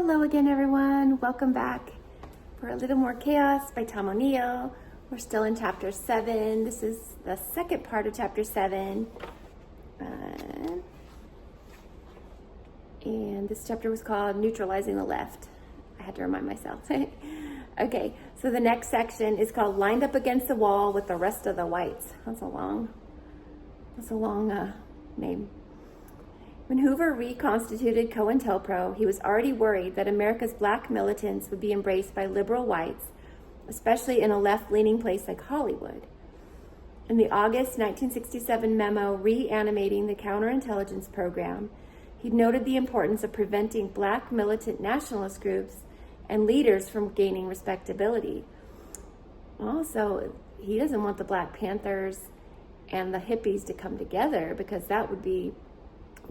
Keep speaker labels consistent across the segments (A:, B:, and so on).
A: Hello again, everyone. Welcome back for A Little More Chaos by Tom O'Neill. We're still in chapter 7. This is the second part of chapter 7. And this chapter was called Neutralizing the Left. I had to remind myself. Okay, so the next section is called Lined Up Against the Wall with the Rest of the Whites. That's a long name. When Hoover reconstituted COINTELPRO, he was already worried that America's black militants would be embraced by liberal whites, especially in a left-leaning place like Hollywood. In the August 1967 memo reanimating the counterintelligence program, he noted the importance of preventing black militant nationalist groups and leaders from gaining respectability. Also, he doesn't want the Black Panthers and the hippies to come together because that would be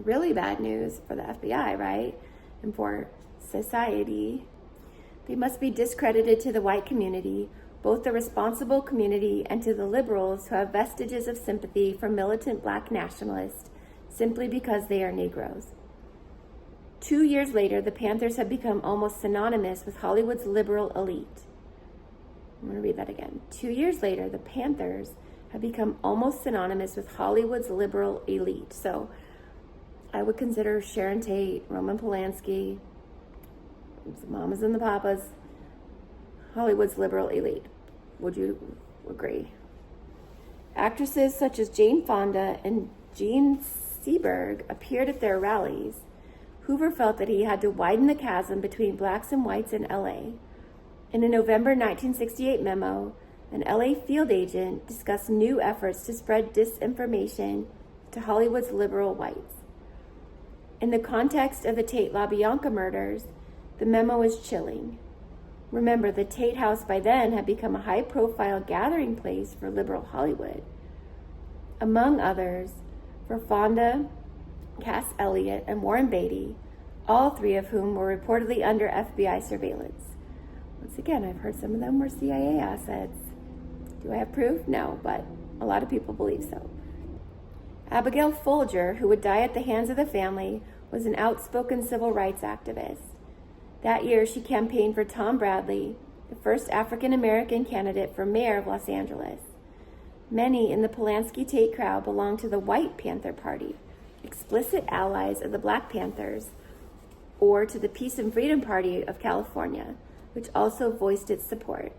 A: really bad news for the FBI, right? And for society. They must be discredited to the white community, both the responsible community and to the liberals who have vestiges of sympathy for militant black nationalists simply because they are Negroes. 2 years later, the Panthers have become almost synonymous with Hollywood's liberal elite. I'm going to read that again. 2 years later, the Panthers have become almost synonymous with Hollywood's liberal elite. So I would consider Sharon Tate, Roman Polanski, the mamas and the papas, Hollywood's liberal elite. Would you agree? Actresses such as Jane Fonda and Jean Seberg appeared at their rallies. Hoover felt that he had to widen the chasm between blacks and whites in LA. In a November 1968 memo, an LA field agent discussed new efforts to spread disinformation to Hollywood's liberal whites. In the context of the Tate LaBianca murders, the memo is chilling. Remember, the Tate House by then had become a high-profile gathering place for liberal Hollywood. Among others, for Fonda, Cass Elliot, and Warren Beatty, all three of whom were reportedly under FBI surveillance. Once again, I've heard some of them were CIA assets. Do I have proof? No, but a lot of people believe so. Abigail Folger, who would die at the hands of the family, was an outspoken civil rights activist. That year, she campaigned for Tom Bradley, the first African-American candidate for mayor of Los Angeles. Many in the Polanski-Tate crowd belonged to the White Panther Party, explicit allies of the Black Panthers, or to the Peace and Freedom Party of California, which also voiced its support.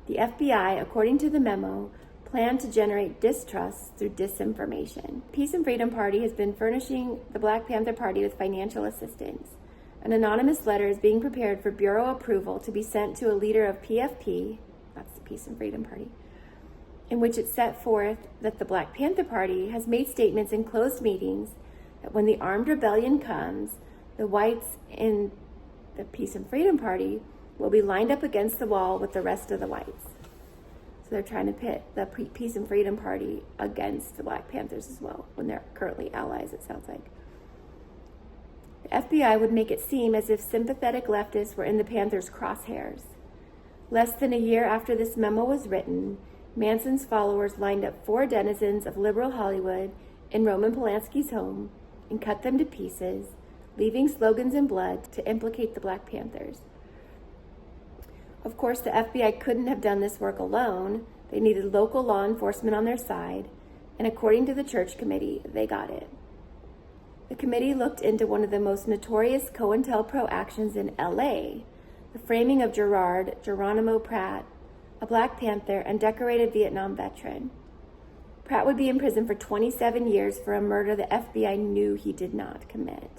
A: The FBI, according to the memo, planned to generate distrust through disinformation. Peace and Freedom Party has been furnishing the Black Panther Party with financial assistance. An anonymous letter is being prepared for bureau approval to be sent to a leader of PFP, that's the Peace and Freedom Party, in which it set forth that the Black Panther Party has made statements in closed meetings that when the armed rebellion comes, the whites in the Peace and Freedom Party will be lined up against the wall with the rest of the whites. So they're trying to pit the Peace and Freedom Party against the Black Panthers as well, when they're currently allies, it sounds like. The FBI would make it seem as if sympathetic leftists were in the Panthers' crosshairs. Less than a year after this memo was written, Manson's followers lined up 4 denizens of liberal Hollywood in Roman Polanski's home and cut them to pieces, leaving slogans in blood to implicate the Black Panthers. Of course, the FBI couldn't have done this work alone. They needed local law enforcement on their side, and according to the church committee, they got it. The committee looked into one of the most notorious COINTELPRO actions in LA, the framing of Geronimo Pratt, a Black Panther and decorated Vietnam veteran. Pratt would be in prison for 27 years for a murder the FBI knew he did not commit.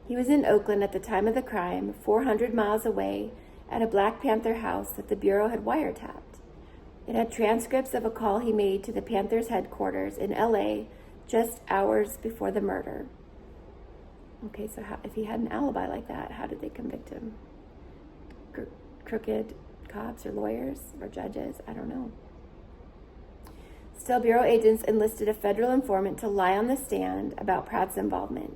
A: He was in Oakland at the time of the crime, 400 miles away, at a Black Panther house that the Bureau had wiretapped. It had transcripts of a call he made to the Panthers headquarters in LA just hours before the murder. Okay, so if he had an alibi like that, how did they convict him? Crooked cops or lawyers or judges? I don't know. Still, Bureau agents enlisted a federal informant to lie on the stand about Pratt's involvement.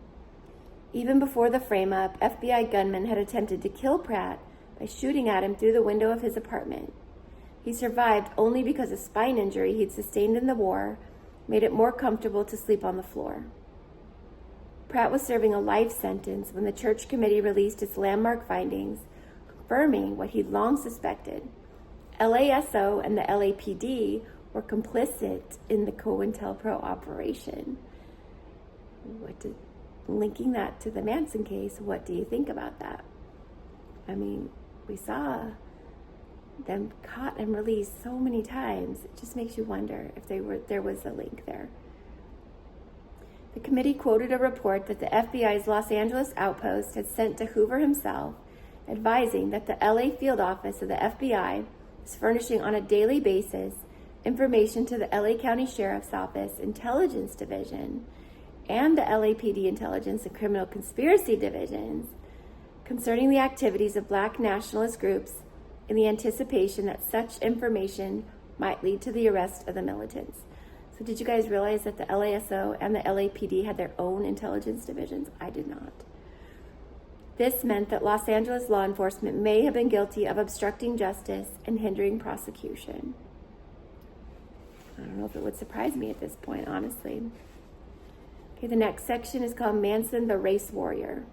A: Even before the frame-up, FBI gunmen had attempted to kill Pratt by shooting at him through the window of his apartment. He survived only because a spine injury he'd sustained in the war made it more comfortable to sleep on the floor. Pratt was serving a life sentence when the church committee released its landmark findings, confirming what he'd long suspected. LASO and the LAPD were complicit in the COINTELPRO operation. Linking that to the Manson case, what do you think about that? I mean, we saw them caught and released so many times. It just makes you wonder if there was a link there. The committee quoted a report that the FBI's Los Angeles outpost had sent to Hoover himself, advising that the LA field office of the FBI is furnishing on a daily basis information to the LA County Sheriff's Office Intelligence Division and the LAPD Intelligence and Criminal Conspiracy Divisions concerning the activities of Black nationalist groups in the anticipation that such information might lead to the arrest of the militants. So did you guys realize that the LASO and the LAPD had their own intelligence divisions? I did not. This meant that Los Angeles law enforcement may have been guilty of obstructing justice and hindering prosecution. I don't know if it would surprise me at this point, honestly. Okay, the next section is called Manson, the Race Warrior.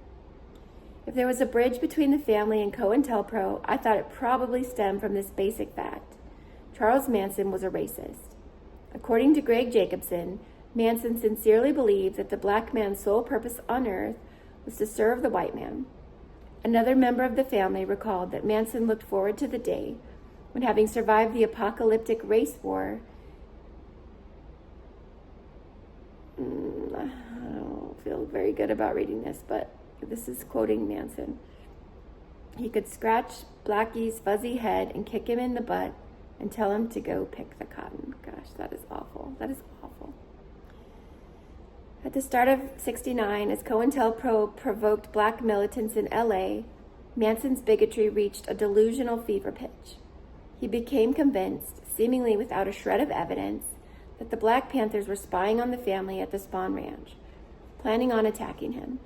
A: If there was a bridge between the family and COINTELPRO, I thought it probably stemmed from this basic fact. Charles Manson was a racist. According to Greg Jacobson, Manson sincerely believed that the black man's sole purpose on earth was to serve the white man. Another member of the family recalled that Manson looked forward to the day when, having survived the apocalyptic race war, I don't feel very good about reading this, but this is quoting Manson. He could scratch Blackie's fuzzy head and kick him in the butt and tell him to go pick the cotton. Gosh, that is awful. That is awful. At the start of '69, as COINTELPRO provoked black militants in LA, Manson's bigotry reached a delusional fever pitch. He became convinced, seemingly without a shred of evidence, that the Black Panthers were spying on the family at the Spawn Ranch, planning on attacking him.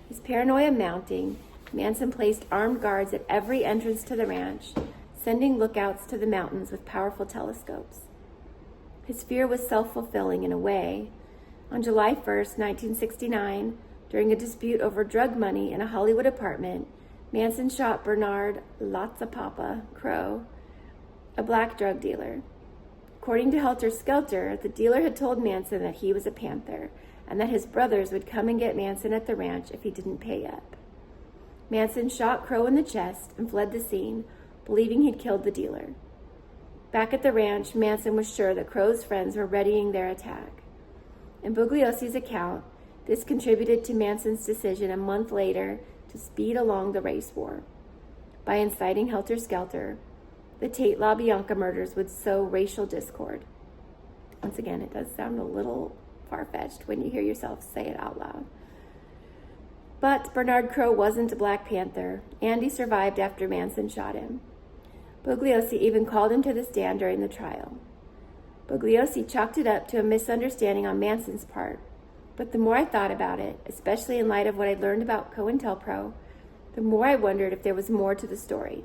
A: His paranoia mounting, Manson placed armed guards at every entrance to the ranch, sending lookouts to the mountains with powerful telescopes. His fear was self-fulfilling in a way. On July 1st, 1969, during a dispute over drug money in a Hollywood apartment, Manson shot Bernard Lotzapapa Crow, a black drug dealer. According to Helter Skelter, the dealer had told Manson that he was a Panther and that his brothers would come and get Manson at the ranch if he didn't pay up. Manson shot Crow in the chest and fled the scene, believing he'd killed the dealer. Back at the ranch, Manson was sure that Crow's friends were readying their attack. In Bugliosi's account, this contributed to Manson's decision a month later to speed along the race war. By inciting Helter Skelter, the Tate LaBianca murders would sow racial discord. Once again, it does sound a little far-fetched when you hear yourself say it out loud. But Bernard Crow wasn't a Black Panther, and he survived after Manson shot him. Bugliosi even called him to the stand during the trial. Bugliosi chalked it up to a misunderstanding on Manson's part, but the more I thought about it, especially in light of what I'd learned about COINTELPRO, the more I wondered if there was more to the story.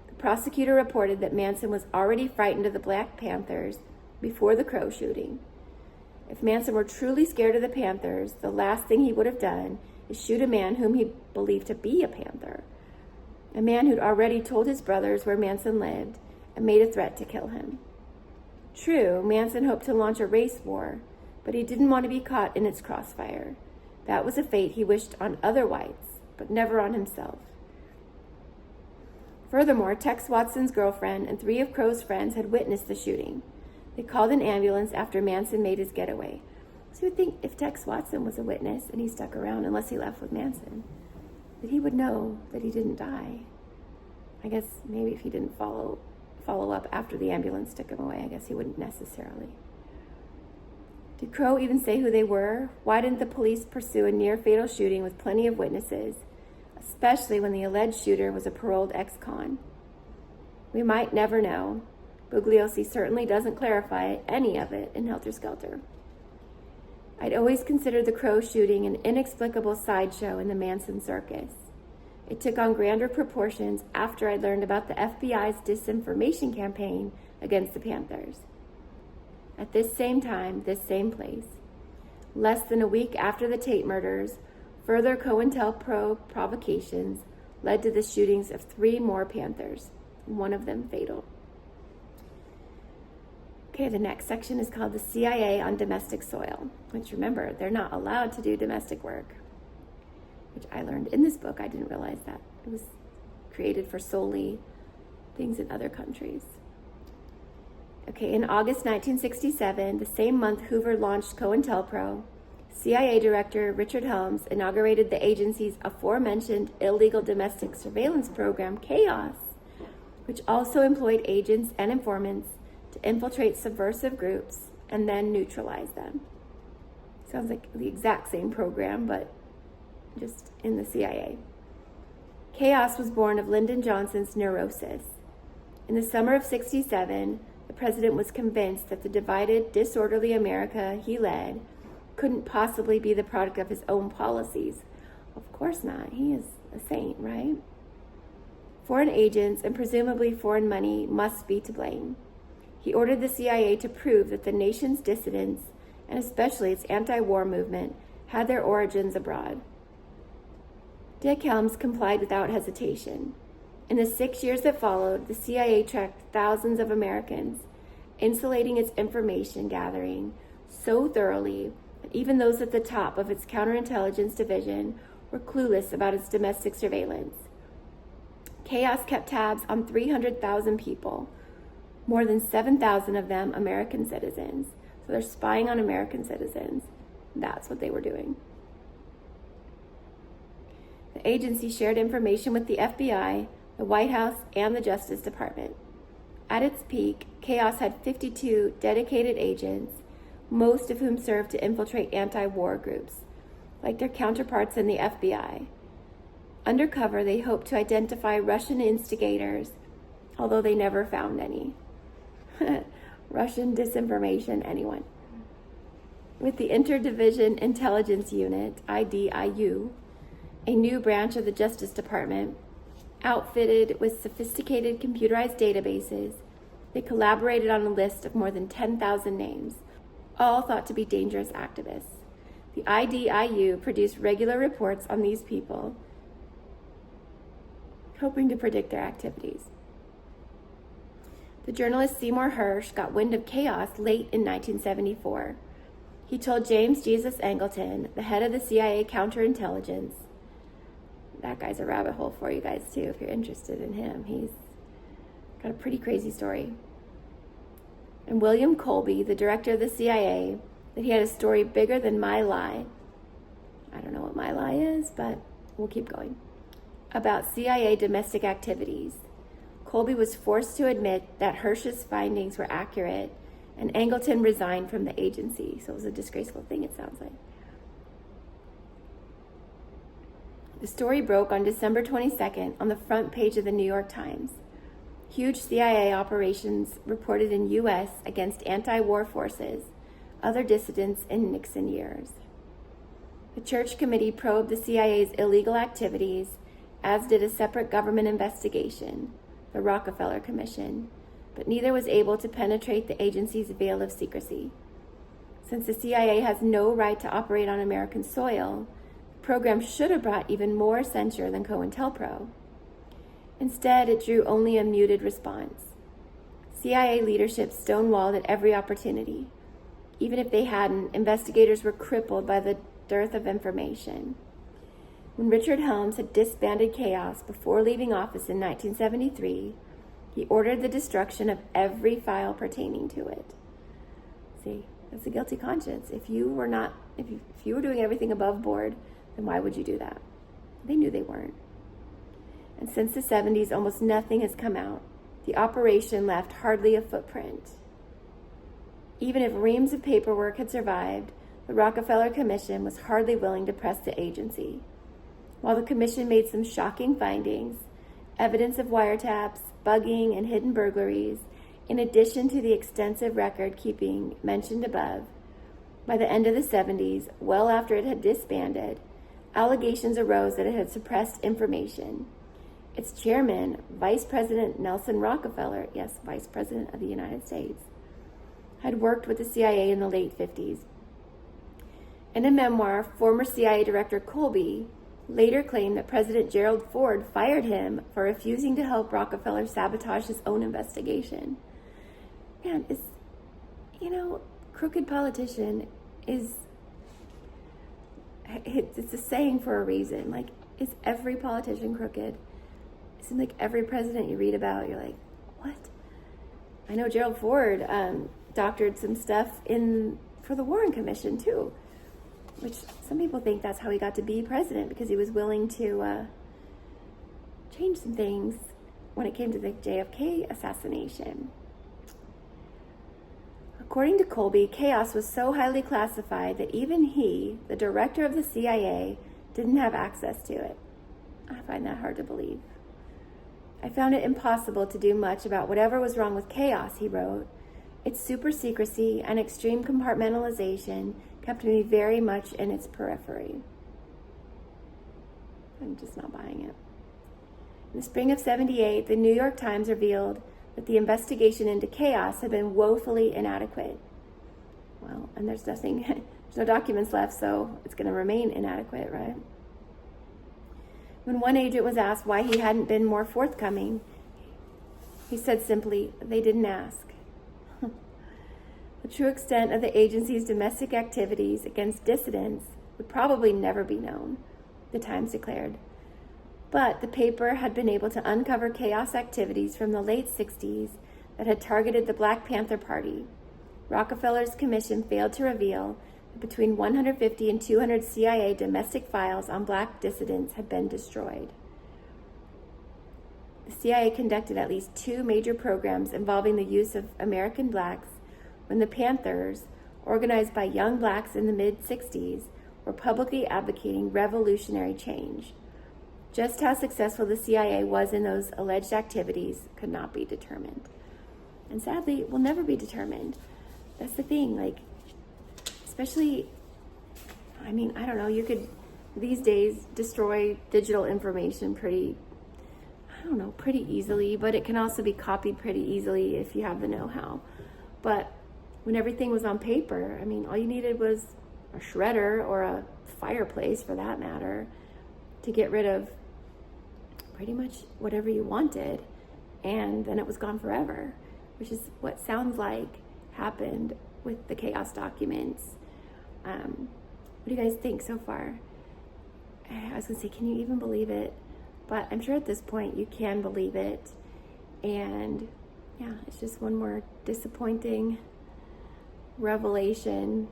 A: The prosecutor reported that Manson was already frightened of the Black Panthers before the Crow shooting. If Manson were truly scared of the Panthers, the last thing he would have done is shoot a man whom he believed to be a Panther, a man who'd already told his brothers where Manson lived and made a threat to kill him. True, Manson hoped to launch a race war, but he didn't want to be caught in its crossfire. That was a fate he wished on other whites, but never on himself. Furthermore, Tex Watson's girlfriend and 3 of Crow's friends had witnessed the shooting. They called an ambulance after Manson made his getaway. So you would think if Tex Watson was a witness and he stuck around unless he left with Manson, that he would know that he didn't die. I guess maybe if he didn't follow up after the ambulance took him away, I guess he wouldn't necessarily. Did Crow even say who they were? Why didn't the police pursue a near-fatal shooting with plenty of witnesses, especially when the alleged shooter was a paroled ex-con? We might never know. Bugliosi certainly doesn't clarify any of it in Helter Skelter. I'd always considered the Crow shooting an inexplicable sideshow in the Manson circus. It took on grander proportions after I learned about the FBI's disinformation campaign against the Panthers. At this same time, this same place, Less than a week after the Tate murders, further COINTELPRO provocations led to the shootings of 3 more Panthers, one of them fatal. Okay, the next section is called the CIA on domestic soil, which, remember, they're not allowed to do domestic work, which I learned in this book. I didn't realize that. It was created for solely things in other countries. Okay, in August 1967, the same month Hoover launched COINTELPRO, CIA Director Richard Helms inaugurated the agency's aforementioned illegal domestic surveillance program, CHAOS, which also employed agents and informants to infiltrate subversive groups and then neutralize them. Sounds like the exact same program, but just in the CIA. CHAOS was born of Lyndon Johnson's neurosis. In the summer of '67, the president was convinced that the divided, disorderly America he led couldn't possibly be the product of his own policies. Of course not. He is a saint, right? Foreign agents and presumably foreign money must be to blame. He ordered the CIA to prove that the nation's dissidents, and especially its anti-war movement, had their origins abroad. Dick Helms complied without hesitation. In the 6 years that followed, the CIA tracked thousands of Americans, insulating its information gathering so thoroughly that even those at the top of its counterintelligence division were clueless about its domestic surveillance. CHAOS kept tabs on 300,000 people, more than 7,000 of them American citizens. So they're spying on American citizens. That's what they were doing. The agency shared information with the FBI, the White House, and the Justice Department. At its peak, CHAOS had 52 dedicated agents, most of whom served to infiltrate anti-war groups, like their counterparts in the FBI. Undercover, they hoped to identify Russian instigators, although they never found any. Russian disinformation, anyone. With the Interdivision Intelligence Unit, IDIU, a new branch of the Justice Department, outfitted with sophisticated computerized databases, they collaborated on a list of more than 10,000 names, all thought to be dangerous activists. The IDIU produced regular reports on these people, hoping to predict their activities. The journalist Seymour Hersh got wind of CHAOS late in 1974. He told James Jesus Angleton, the head of the CIA counterintelligence, that guy's a rabbit hole for you guys too, if you're interested in him. He's got a pretty crazy story. And William Colby, the director of the CIA, that he had a story bigger than My Lie. I don't know what My Lie is, but we'll keep going. About CIA domestic activities. Colby was forced to admit that Hersh's findings were accurate, and Angleton resigned from the agency. So it was a disgraceful thing, it sounds like. The story broke on December 22nd on the front page of the New York Times. Huge CIA operations reported in U.S. against anti-war forces, other dissidents in Nixon years. The Church Committee probed the CIA's illegal activities, as did a separate government investigation, the Rockefeller Commission, but neither was able to penetrate the agency's veil of secrecy. Since the CIA has no right to operate on American soil, the program should have brought even more censure than COINTELPRO. Instead, it drew only a muted response. CIA leadership stonewalled at every opportunity. Even if they hadn't, investigators were crippled by the dearth of information. When Richard Helms had disbanded CHAOS before leaving office in 1973, he ordered the destruction of every file pertaining to it. See, that's a guilty conscience. If you were doing everything above board, then why would you do that? They knew they weren't. And since the 70s, almost nothing has come out. The operation left hardly a footprint. Even if reams of paperwork had survived, the Rockefeller Commission was hardly willing to press the agency. While the commission made some shocking findings, evidence of wiretaps, bugging, and hidden burglaries, in addition to the extensive record keeping mentioned above, by the end of the 70s, well after it had disbanded, allegations arose that it had suppressed information. Its chairman, Vice President Nelson Rockefeller, yes, Vice President of the United States, had worked with the CIA in the late 50s. In a memoir, former CIA Director Colby later claimed that President Gerald Ford fired him for refusing to help Rockefeller sabotage his own investigation. Man, crooked politician it's a saying for a reason. Like, is every politician crooked? It seems like every president you read about, you're like, what? I know Gerald Ford doctored some stuff for the Warren Commission too, which some people think that's how he got to be president, because he was willing to change some things when it came to the JFK assassination. According to Colby, chaos was so highly classified that even he, the director of the CIA, didn't have access to it. I find that hard to believe. I found it impossible to do much about whatever was wrong with chaos, he wrote. Its super secrecy and extreme compartmentalization kept me very much in its periphery. I'm just not buying it. In the spring of '78, the New York Times revealed that the investigation into chaos had been woefully inadequate. Well, and there's no documents left, so it's going to remain inadequate, right? When one agent was asked why he hadn't been more forthcoming, he said simply, "They didn't ask." The true extent of the agency's domestic activities against dissidents would probably never be known, the Times declared. But the paper had been able to uncover chaos activities from the late 60s that had targeted the Black Panther Party. Rockefeller's commission failed to reveal that between 150 and 200 CIA domestic files on Black dissidents had been destroyed. The CIA conducted at least 2 major programs involving the use of American Blacks when the Panthers, organized by young Blacks in the mid-60s, were publicly advocating revolutionary change. Just how successful the CIA was in those alleged activities could not be determined. And sadly, will never be determined. That's the thing, especially, I don't know, you could, these days, destroy digital information pretty easily, but it can also be copied pretty easily if you have the know-how. But when everything was on paper, all you needed was a shredder or a fireplace, for that matter, to get rid of pretty much whatever you wanted, and then it was gone forever, which is what sounds like happened with the chaos documents. What do you guys think so far? I was gonna say, can you even believe it? But I'm sure at this point you can believe it. And yeah, it's just one more disappointing revelation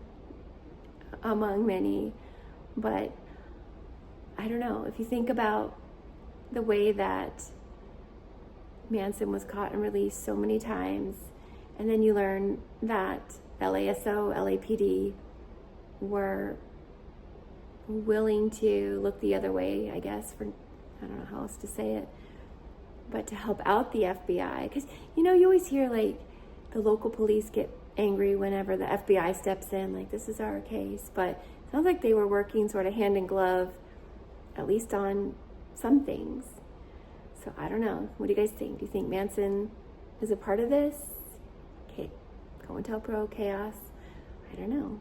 A: among many. But I don't know, if you think about the way that Manson was caught and released so many times, and then you learn that LASO, LAPD were willing to look the other way, I guess, for, I don't know how else to say it, but to help out the FBI. Because, you always hear, the local police get angry whenever the FBI steps in, this is our case. But it sounds like they were working sort of hand in glove, at least on some things. So I don't know. What do you guys think? Do you think Manson is a part of this? Okay, COINTELPRO, chaos. I don't know.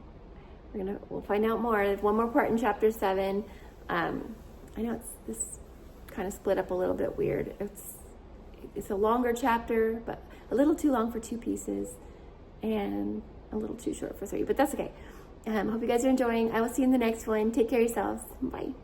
A: We'll find out more. There's one more part in chapter 7. I know this kind of split up a little bit weird. It's a longer chapter, but a little too long for 2 pieces, and a little too short for 3. But that's okay. Hope you guys are enjoying. I will see you in the next one. Take care of yourselves. Bye.